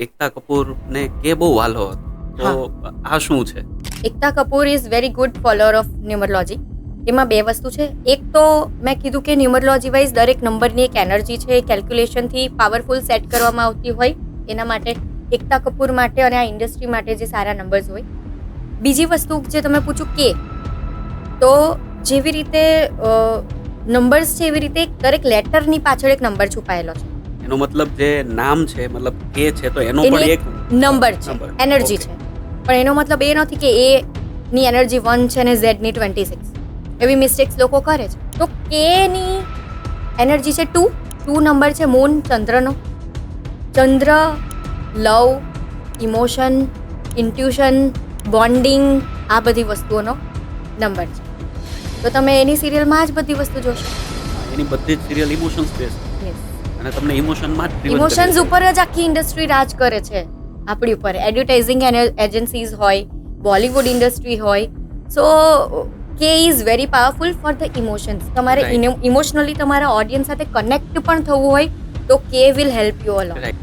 એકતા કપૂર ને કે બહુ વાલો હતો, તો આ શું છે? Ekta Kapoor is very good follower of numerology. એમાં બે વસ્તુ છે. એક તો મેં કીધું કે ન્યુમરોલોજી વાઇઝ દરેક નંબરની એક એનર્જી છે, એ કેલ્ક્યુલેશનથી પાવરફુલ સેટ કરવામાં આવતી હોય. એના માટે એકતા કપૂર માટે અને આ ઇન્ડસ્ટ્રી માટે જે સારા નંબર્સ હોય. બીજી વસ્તુ જે તમે પૂછ્યું કે, તો જેવી રીતે નંબર્સ છે એવી રીતે દરેક લેટરની પાછળ એક નંબર છુપાયેલો છે. એનો મતલબ જે નામ છે, મતલબ કે છે, તો એનો પણ એક નંબર છે, એનર્જી છે. પણ એનો મતલબ એ નથી કે એ ની એનર્જી 1 છે અને ઝેડ ની 26. એવી મિસ્ટેક્સ લોકો કરે છે. તો કે ની એનર્જી છે 2. 2 નંબર છે મૂન, ચંદ્રનો. ચંદ્ર લવ, ઇમોશન, ઇન્ટ્યુશન, બોન્ડિંગ, આ બધી વસ્તુઓનો નંબર છે. તો તમે એની સિરિયલમાં જ બધી વસ્તુ જોશો. એની બધી જ સિરિયલ ઇમોશન્સ બેઝ અને તમને ઇમોશનમાં જ ઇમોશન્સ ઉપર જ આખી ઇન્ડસ્ટ્રી રાજ કરે છે આપણી ઉપર. એડવર્ટાઇઝિંગ એજન્સીઝ હોય, બોલિવૂડ ઇન્ડસ્ટ્રી હોય. સો કે is very powerful for the emotions. તમારે ઇમોશનલી તમારા ઓડિયન્સ સાથે કનેક્ટ પણ થવું હોય તો કે will help you a lot.